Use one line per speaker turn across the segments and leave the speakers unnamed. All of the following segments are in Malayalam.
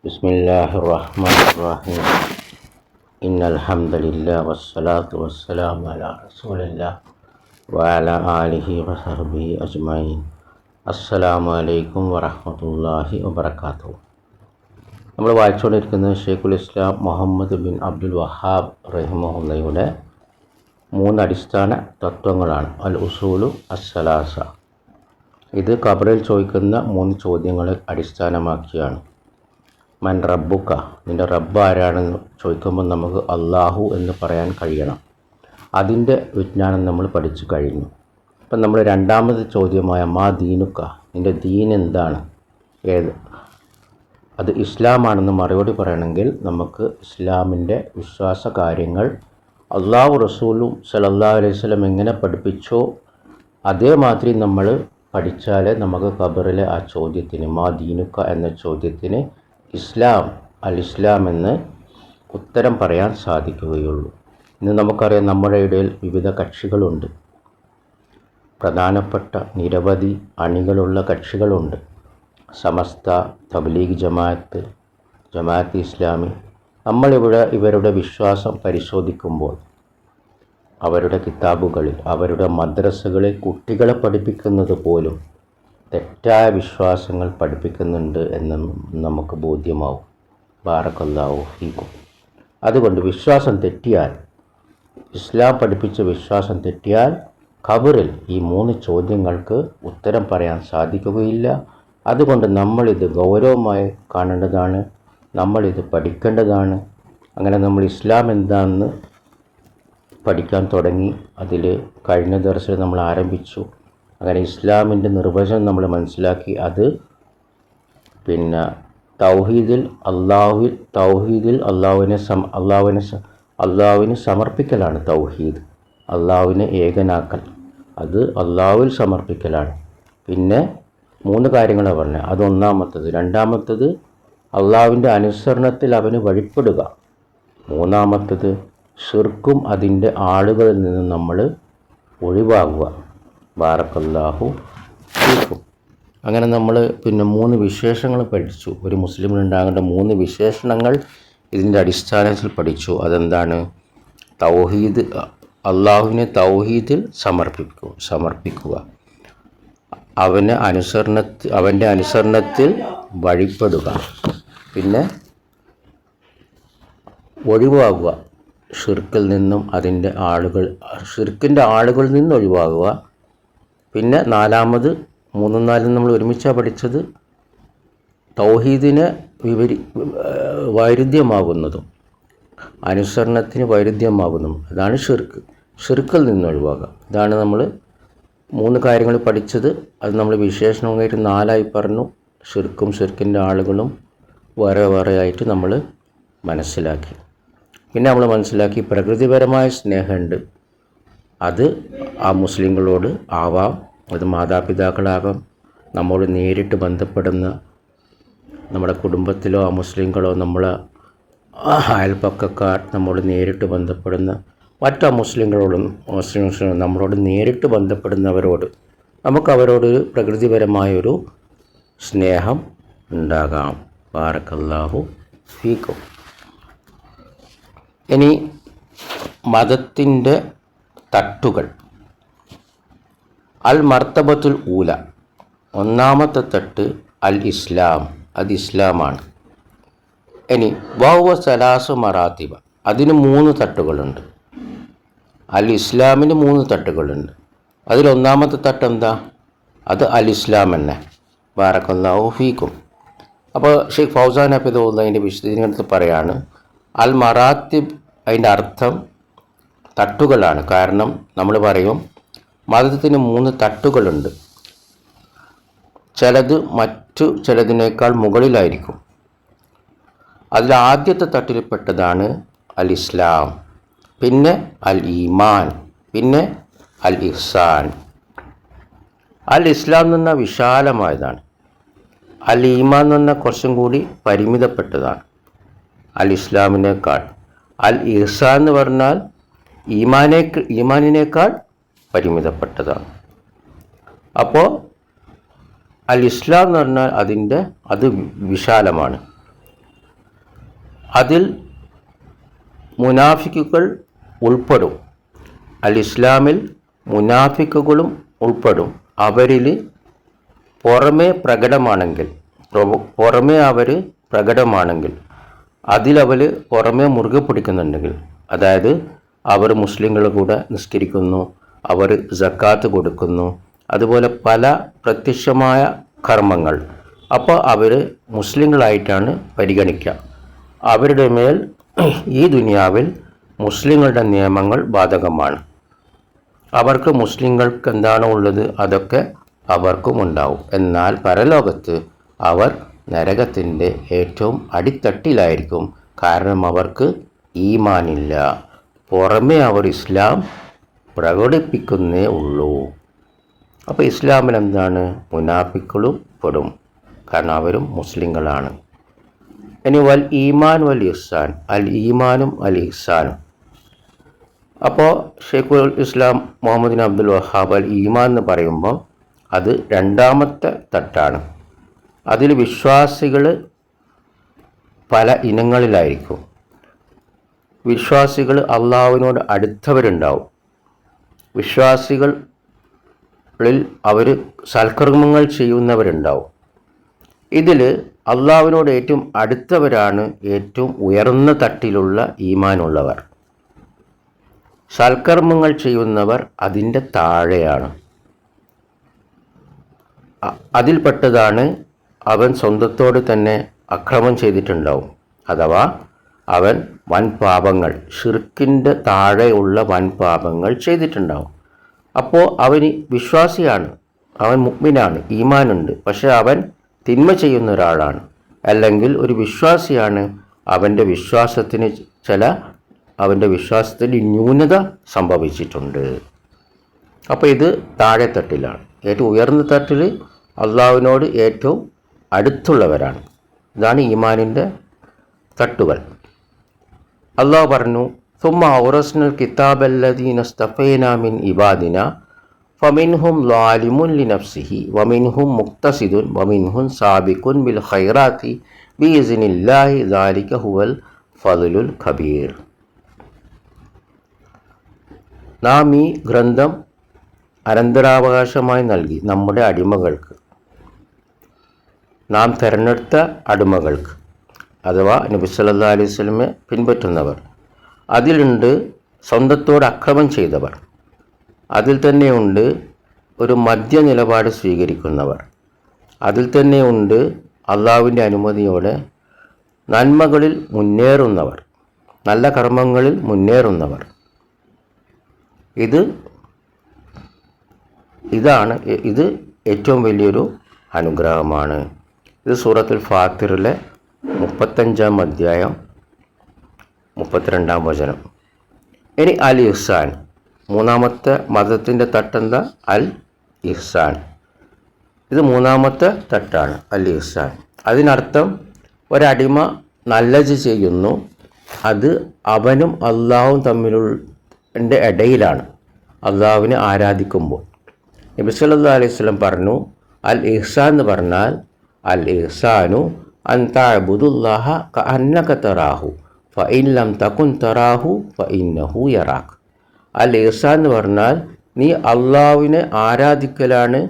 بسم الله الرحمن الرحيم إن الحمد لله والصلاة والسلام على رسول الله وعلى آله وصحبه أجمعين السلام عليكم ورحمة الله وبركاته. നമ്മൾ വായിച്ചുകൊണ്ടിരിക്കുന്നത് ഷെയ്ഖുൽ ഇസ്ലാം മുഹമ്മദ് ബിൻ അബ്ദുൽ വഹാബ് റഹിമഹുള്ളയുടെ 3 അടിസ്ഥാന തത്വങ്ങളാണ്. അൽ ഉസൂലു അസ്സലാസ. ഇത് ഖബറിൽ ചോദിക്കുന്ന 3 ചോദ്യങ്ങളെ അടിസ്ഥാനമാക്കിയാണ്. മൻ റബ്ബുക്ക, നിൻ്റെ റബ്ബ് ആരാണെന്ന് ചോദിക്കുമ്പോൾ നമുക്ക് അള്ളാഹു എന്ന് പറയാൻ കഴിയണം. അതിൻ്റെ വിജ്ഞാനം നമ്മൾ പഠിച്ചു കഴിഞ്ഞു. ഇപ്പം നമ്മൾ രണ്ടാമത് ചോദ്യമായ മാ ദീനുക്ക, നിൻ്റെ ദീൻ എന്താണ്, അത് ഇസ്ലാമാണെന്ന് മറുപടി പറയണമെങ്കിൽ നമുക്ക് ഇസ്ലാമിൻ്റെ വിശ്വാസ കാര്യങ്ങൾ അള്ളാഹു റസൂലും സല്ലല്ലാഹു അലൈഹി വസല്ലം എങ്ങനെ പഠിപ്പിച്ചോ അതേമാതിരി നമ്മൾ പഠിച്ചാലേ നമുക്ക് ഖബറിലെ ആ ചോദ്യത്തിന് മാ ദീനുക്ക എന്ന ചോദ്യത്തിന് അൽ ഇസ്ലാം എന്ന് ഉത്തരം പറയാൻ സാധിക്കുകയുള്ളൂ. ഇന്ന് നമുക്കറിയാം നമ്മുടെ ഇടയിൽ വിവിധ കക്ഷികളുണ്ട്. പ്രധാനപ്പെട്ട നിരവധി അണികളുള്ള കക്ഷികളുണ്ട്. സമസ്ത, തബ്ലീഗ് ജമാഅത്ത് ഇസ്ലാമി. നമ്മളിവിടെ ഇവരുടെ വിശ്വാസം പരിശോധിക്കുമ്പോൾ അവരുടെ കിതാബുകളിൽ, അവരുടെ മദ്രസകളിൽ കുട്ടികളെ പഠിപ്പിക്കുന്നത് പോലും തെറ്റായ വിശ്വാസങ്ങൾ പഠിപ്പിക്കുന്നുണ്ട് എന്ന് നമുക്ക് ബോധ്യമാവും. ബാറക്കല്ലാഹു ഫീക്കും. അതുകൊണ്ട് വിശ്വാസം തെറ്റിയാൽ, ഇസ്ലാം പഠിപ്പിച്ച വിശ്വാസം തെറ്റിയാൽ ഖബറിൽ ഈ 3 ചോദ്യങ്ങൾക്ക് ഉത്തരം പറയാൻ സാധിക്കുകയില്ല. അതുകൊണ്ട് നമ്മളിത് ഗൗരവമായി കാണേണ്ടതാണ്, നമ്മളിത് പഠിക്കേണ്ടതാണ്. അങ്ങനെ നമ്മൾ ഇസ്ലാം എന്താണെന്ന് പഠിക്കാൻ തുടങ്ങി. അതിൽ കഴിഞ്ഞ ദിവസം നമ്മൾ ആരംഭിച്ചു. അങ്ങനെ ഇസ്ലാമിൻ്റെ നിർവചനം നമ്മൾ മനസ്സിലാക്കി. അത് തൗഹീദിൽ അള്ളാഹുവിനെ സമർപ്പിക്കലാണ് തൗഹീദ്. അള്ളാഹുവിനെ ഏകനാക്കൽ, അത് അള്ളാഹുവിൽ സമർപ്പിക്കലാണ്. പിന്നെ 3 കാര്യങ്ങളാണ് പറഞ്ഞത്. അതൊന്നാമത്തത്. രണ്ടാമത്തത് അള്ളാഹുവിൻ്റെ അനുസരണത്തിൽ അവന് വഴിപ്പെടുക. മൂന്നാമത്തത് ശിർക്കും അതിൻ്റെ ആളുകളിൽ നിന്ന് നമ്മൾ ഒഴിവാകുക. ബാറക്കല്ലാഹു ഫീക്കും. അങ്ങനെ നമ്മൾ 3 വിശേഷങ്ങൾ പഠിച്ചു. ഒരു മുസ്ലിമിനുണ്ടാകേണ്ട 3 വിശേഷണങ്ങൾ ഇതിൻ്റെ അടിസ്ഥാനത്തിൽ പഠിച്ചു. അതെന്താണ്? തൗഹീദ്, അള്ളാഹുവിനെ തൗഹീദിൽ സമർപ്പിക്കുക, അവൻ്റെ അനുസരണത്തിൽ വഴിപ്പെടുക, പിന്നെ ഒഴിവാകുക ഷിർക്കിൽ നിന്നും, ഷിർക്കിൻ്റെ ആളുകളിൽ നിന്ന് ഒഴിവാകുക. പിന്നെ 4ാമത് 3ഉം 4ഉം നമ്മൾ ഒരുമിച്ചാണ് പഠിച്ചത്. തൗഹീദിന് വൈരുദ്ധ്യമാകുന്നതും അനുസരണത്തിന് വൈരുദ്ധ്യമാകുന്നതും അതാണ് ഷിർക്കിൽ നിന്ന് ഒഴിവാകുക. ഇതാണ് നമ്മൾ 3 കാര്യങ്ങൾ പഠിച്ചത്. അത് നമ്മൾ വിശേഷണമായിട്ട് 4ആയി പറഞ്ഞു. ഷിർക്കിൻ്റെ ആളുകളും വേറെ വേറെ ആയിട്ട് നമ്മൾ മനസ്സിലാക്കി. പിന്നെ നമ്മൾ മനസ്സിലാക്കി പ്രകൃതിപരമായ സ്നേഹമുണ്ട്. അത് ആ മുസ്ലിങ്ങളോട് ആവാം, അത് മാതാപിതാക്കളാകാം, നമ്മോട് നേരിട്ട് ബന്ധപ്പെടുന്ന നമ്മുടെ കുടുംബത്തിലോ ആ മുസ്ലിങ്ങളോ, നമ്മളെ അയൽപ്പക്കക്കാർ, നമ്മോട് നേരിട്ട് ബന്ധപ്പെടുന്ന മറ്റു മുസ്ലിങ്ങളോടും നമ്മളോട് നേരിട്ട് ബന്ധപ്പെടുന്നവരോട് നമുക്കവരോട് പ്രകൃതിപരമായൊരു സ്നേഹം ഉണ്ടാകാം. ബാറക്കല്ലാഹു ഫീക്കും. ഇനി മതത്തിൻ്റെ തട്ടുകൾ. അൽ മർത്തബത്തുൽ ഊല, ഒന്നാമത്തെ തട്ട് അൽ ഇസ്ലാം, അത് ഇസ്ലാമാണ്. ഇനി വഹുവ സലാസു മറാത്തിബ, അതിന് 3 തട്ടുകളുണ്ട്. അൽ ഇസ്ലാമിന് 3 തട്ടുകളുണ്ട്. അതിലൊന്നാമത്തെ തട്ട് എന്താ? അത് അൽ ഇസ്ലാം തന്നെ. ബാറക്കല്ലാഹു ഫീക്കും. അപ്പോൾ ഷെയ്ഖ് ഫൗസാൻ ഹഫിദുല്ലാഹ് അതിൻ്റെ വിശദീകരണത്തിൽ പറയാണ്, അൽ മറാത്തിബ് അതിൻ്റെ അർത്ഥം തട്ടുകളാണ്. കാരണം നമ്മൾ പറയും മതത്തിന് 3 തട്ടുകളുണ്ട്. ചിലത് മറ്റു ചിലതിനേക്കാൾ മുകളിലായിരിക്കും. അതിൽ ആദ്യത്തെ തട്ടിൽപ്പെട്ടതാണ് അൽ ഇസ്ലാം, പിന്നെ അൽ ഈമാൻ, പിന്നെ അൽ ഇഹ്സാൻ. അൽ ഇസ്ലാം എന്ന് പറഞ്ഞാൽ വിശാലമായതാണ്. അൽ ഈമാൻ എന്ന് പറഞ്ഞാൽ കുറച്ചും കൂടി പരിമിതപ്പെട്ടതാണ് അൽ ഇസ്ലാമിനേക്കാൾ. അൽ ഇഹ്സാൻ എന്ന് പറഞ്ഞാൽ ഈമാനിനേക്കാൾ പരിമിതപ്പെട്ടതാണ്. അപ്പോൾ അൽ ഇസ്ലാം എന്ന് പറഞ്ഞാൽ അത് വിശാലമാണ്. അതിൽ മുനാഫിക്കുകൾ ഉൾപ്പെടും. അൽ ഇസ്ലാമിൽ മുനാഫിക്കുകളും ഉൾപ്പെടും. അവരിൽ പുറമേ പ്രകടമാണെങ്കിൽ അതിലവർ പുറമേ മുറുകെ പിടിക്കുന്നുണ്ടെങ്കിൽ, അതായത് അവർ മുസ്ലിങ്ങളുടെ കൂടെ നിസ്കരിക്കുന്നു, അവർ സക്കാത്ത് കൊടുക്കുന്നു, അതുപോലെ പല പ്രത്യക്ഷമായ കർമ്മങ്ങൾ, അപ്പോൾ അവർ മുസ്ലിങ്ങളായിട്ടാണ് പരിഗണിക്കുക. അവരുടെ മേൽ ഈ ദുനിയാവിൽ മുസ്ലിങ്ങളുടെ നിയമങ്ങൾ ബാധകമാണ്. അവർക്ക് മുസ്ലിങ്ങൾക്ക് എന്താണോ ഉള്ളത് അതൊക്കെ അവർക്കും ഉണ്ടാവും. എന്നാൽ പരലോകത്ത് അവർ നരകത്തിൻ്റെ ഏറ്റവും അടിത്തട്ടിലായിരിക്കും. കാരണം അവർക്ക് ഈമാനില്ല. പുറമേ അവർ ഇസ്ലാം പ്രകടിപ്പിക്കുന്നേ ഉള്ളൂ. അപ്പോൾ ഇസ്ലാമിൽ എന്താണ്? മുനാഫിക്കുകളും പെടും. കാരണം അവരും മുസ്ലിങ്ങളാണ്. ഇനി വൽ ഈമാൻ വൽ ഇഹ്സാൻ, അൽ ഈമാനും അൽ ഇഹ്സാനും. അപ്പോൾ ഷെയ്ഖുൽ ഇസ്ലാം മുഹമ്മദ് ബിൻ അബ്ദുൽ വഹാബ് അൽ ഈമാൻ എന്ന് പറയുമ്പോൾ അത് രണ്ടാമത്തെ തട്ടാണ്. അതിൽ വിശ്വാസികൾ പല ഇനങ്ങളിലായിരിക്കും. വിശ്വാസികൾ അള്ളാഹുവിനോട് അടുത്തവരുണ്ടാവും. വിശ്വാസികളിൽ അവർ സൽക്കർമ്മങ്ങൾ ചെയ്യുന്നവരുണ്ടാവും. ഇതിൽ അള്ളാഹുവിനോട് ഏറ്റവും അടുത്തവരാണ് ഏറ്റവും ഉയർന്ന തട്ടിലുള്ള ഈമാനുള്ളവർ. സൽക്കർമ്മങ്ങൾ ചെയ്യുന്നവർ അതിൻ്റെ താഴെയാണ്. അതിൽപ്പെട്ടതാണ് അവൻ സ്വന്തത്തോട് തന്നെ അക്രമം ചെയ്തിട്ടുണ്ടാവും. അഥവാ അവൻ വൻ പാപങ്ങൾ, ഷിർക്കിൻ്റെ താഴെയുള്ള വൻ പാപങ്ങൾ ചെയ്തിട്ടുണ്ടാവും. അപ്പോൾ അവന് വിശ്വാസിയാണ്, അവൻ മുഅ്മിനാണ്, ഈമാനുണ്ട്. പക്ഷെ അവൻ തിന്മ ചെയ്യുന്ന ഒരാളാണ്. അല്ലെങ്കിൽ ഒരു വിശ്വാസിയാണ്, അവൻ്റെ വിശ്വാസത്തിൽ ന്യൂനത സംഭവിച്ചിട്ടുണ്ട്. അപ്പോൾ ഇത് താഴെ തട്ടിലാണ്. ഏറ്റവും ഉയർന്ന തട്ടിൽ അള്ളാഹുവിനോട് ഏറ്റവും അടുത്തുള്ളവരാണ്. ഇതാണ് ഈമാനിൻ്റെ തട്ടുകൾ. അള്ളാഹു പറഞ്ഞു, ثم أورثنا الكتاب الذين اصطفينا من عبادنا فمنهم ظالم لنفسه ومنهم مقتصد ومنهم سابق بالخيرات بإذن الله ذلك هو الفضل الكبير. നാം ഈ ഗ്രന്ഥം അനന്തരാവകാശമായി നൽകി നമ്മുടെ അടിമകൾക്ക്, നാം തിരഞ്ഞെടുത്ത അടിമകൾക്ക്, അഥവാ നബി സല്ലല്ലാഹു അലൈഹി വസല്ലമയെ പിൻപറ്റുന്നവർ. അതിലുണ്ട് സ്വന്തത്തോട് അക്രമം ചെയ്തവർ, അതിൽ തന്നെയുണ്ട് ഒരു മധ്യ നിലപാട് സ്വീകരിക്കുന്നവർ, അതിൽ തന്നെയുണ്ട് അള്ളാഹുവിൻ്റെ അനുമതിയോടെ നന്മകളിൽ മുന്നേറുന്നവർ, നല്ല കർമ്മങ്ങളിൽ മുന്നേറുന്നവർ. ഇത് ഏറ്റവും വലിയൊരു അനുഗ്രഹമാണ്. ഇത് സൂറത്തുൽ ഫാത്തിറിലെ 35-ാം അധ്യായം 32-ാം വചനം. ഇനി അൽ ഇഹ്സാൻ, മൂന്നാമത്തെ മതത്തിൻ്റെ തട്ടെന്താ? അൽ ഇഹ്സാൻ. ഇത് മൂന്നാമത്തെ തട്ടാണ്, അൽ ഇഹ്സാൻ. അതിനർത്ഥം ഒരടിമ നല്ലത് ചെയ്യുന്നു, അത് അവനും അള്ളാഹും തമ്മിലുള്ള ഇടയിലാണ്. അള്ളാഹുവിനെ ആരാധിക്കുമ്പോൾ നബി സല്ലല്ലാഹു അലൈഹി വസല്ലം പറഞ്ഞു, അൽ ഇഹ്സാൻ എന്ന് പറഞ്ഞാൽ അൽ ഇഹ്സാനു അൻ തഅബുദുല്ലാഹ കഅന്നക തറാഹു ഫഇൻ ലം തകുൻ തറാഹു ഫഇന്നഹു യറാക്. അൽ ഇഹ്സാൻ എന്ന് പറഞ്ഞാൽ നീ അള്ളാഹുവിനെ ആരാധിക്കലാണ്,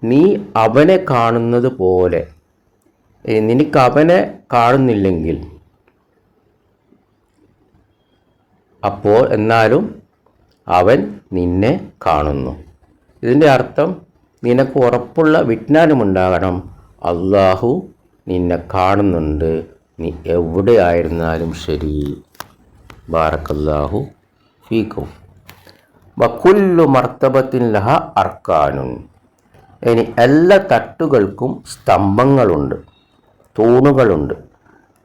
നീ അവനെ കാണുന്നത് പോലെ. നിനക്ക് അവനെ കാണുന്നില്ലെങ്കിൽ അപ്പോൾ എന്നാലും അവൻ നിന്നെ കാണുന്നു. ഇതിൻ്റെ അർത്ഥം നിനക്ക് ഉറപ്പുള്ള വിജ്ഞാനമുണ്ടാകണം, അള്ളാഹു നിന്നെ കാണുന്നുണ്ട്, നീ എവിടെയായിരുന്നാലും ശരി. ബാറക്കല്ലാഹു ഫീക്കും. വകുല്ലു മർത്തബത്തിൻ ലഹ അർക്കാനുൻ. ഇനി എല്ലാ തട്ടുകൾക്കും സ്തംഭങ്ങളുണ്ട്, തൂണുകളുണ്ട്.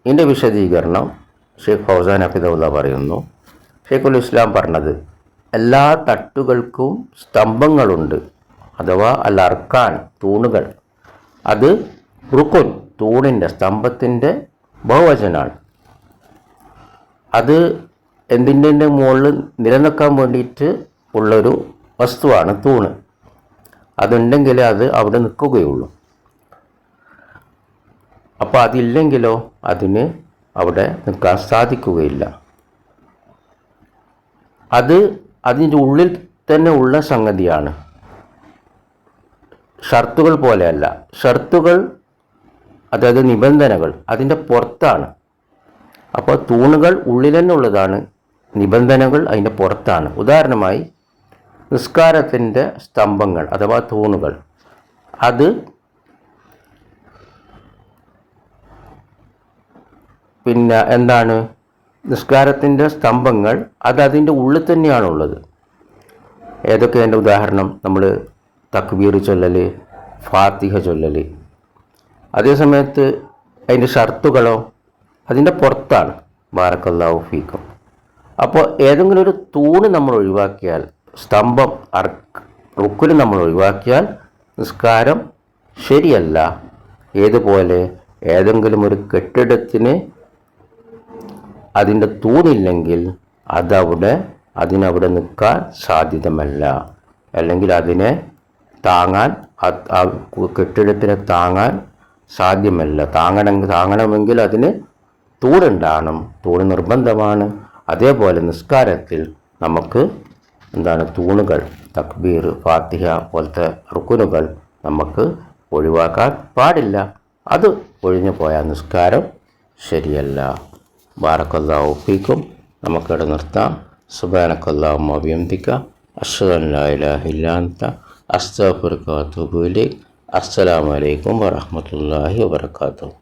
ഇതിൻ്റെ വിശദീകരണം ഷെയ്ഖ് ഫൗസാൻ ഹഫിദഹുല്ലാഹ് പറയുന്നു. ഷെയ്ഖുൽ ഇസ്ലാം പറഞ്ഞത്, എല്ലാ തട്ടുകൾക്കും സ്തംഭങ്ങളുണ്ട്, അഥവാ അൽ അർക്കാൻ, തൂണുകൾ. അത് റുക്കുൻ, തൂണിൻ്റെ, സ്തംഭത്തിൻ്റെ ബഹുവചനാണ്. അത് എന്തിൻ്റെ മുകളിൽ നിലനിൽക്കാൻ വേണ്ടിയിട്ട് ഉള്ളൊരു വസ്തുവാണ് തൂണ്. അതുണ്ടെങ്കിലേ അത് അവിടെ നിൽക്കുകയുള്ളൂ. അപ്പോൾ അതില്ലെങ്കിലോ അതിന് അവിടെ നിൽക്കാൻ സാധിക്കുകയില്ല. അത് അതിൻ്റെ ഉള്ളിൽ തന്നെ ഉള്ള സംഗതിയാണ്. ഷർത്തുകൾ പോലെയല്ല. ഷർത്തുകൾ അതായത് നിബന്ധനകൾ അതിൻ്റെ പുറത്താണ്. അപ്പോൾ തൂണുകൾ ഉള്ളിൽ തന്നെ ഉള്ളതാണ്, നിബന്ധനകൾ അതിൻ്റെ പുറത്താണ്. ഉദാഹരണമായി നിസ്കാരത്തിൻ്റെ സ്തംഭങ്ങൾ അഥവാ തൂണുകൾ, അത് പിന്നെ എന്താണ്, നിസ്കാരത്തിൻ്റെ സ്തംഭങ്ങൾ അത് അതിൻ്റെ ഉള്ളിൽ തന്നെയാണുള്ളത്. ഏതൊക്കെ അതിൻ്റെ ഉദാഹരണം? നമ്മൾ തക്ബീർ ചൊല്ലൽ, ഫാത്തിഹ ചൊല്ലൽ. അതേസമയത്ത് അതിൻ്റെ ഷർത്തുകളോ അതിൻ്റെ പുറത്താണ്. ബാറക്കല്ലാഹു ഫീക്കും. അപ്പോൾ ഏതെങ്കിലും ഒരു തൂണ് നമ്മൾ ഒഴിവാക്കിയാൽ, സ്തംഭം റുക്കുന് നമ്മൾ ഒഴിവാക്കിയാൽ നിസ്കാരം ശരിയല്ല. ഏതുപോലെ ഏതെങ്കിലും ഒരു കെട്ടിടത്തിന് അതിൻ്റെ തൂണില്ലെങ്കിൽ അതിനവിടെ നിൽക്കാൻ സാധ്യതമല്ല. അല്ലെങ്കിൽ അതിനെ താങ്ങാൻ, ആ കെട്ടിടത്തിനെ താങ്ങാൻ സാധ്യമല്ല. താങ്ങണമെങ്കിൽ അതിന് തൂണുണ്ടാകണം. തൂണ് നിർബന്ധമാണ്. അതേപോലെ നിസ്കാരത്തിൽ നമുക്ക് തൂണുകൾ, തക്ബീർ, ഫാത്തിഹ പോലത്തെ റുക്കുനുകൾ നമുക്ക് ഒഴിവാക്കാൻ പാടില്ല. അത് ഒഴിഞ്ഞു പോയാൽ നിസ്കാരം ശരിയല്ല. ബാറക്കല്ലാഹു ഫീക്കും. നമുക്കിവിടെ നിർത്താം. സുബ്ഹാനക്കല്ലാഹുമ്മ വബിഹംദിക അശ്ഹദു അൻ ലാ ഇലാഹ ഇല്ലാ അൻത അസ്തഗ്ഫിറുക വഅതൂബു ഇലൈക്. അസ്സലാമു അലൈക്കും വറഹ്മത്തുള്ളാഹി വബറകാതുഹു.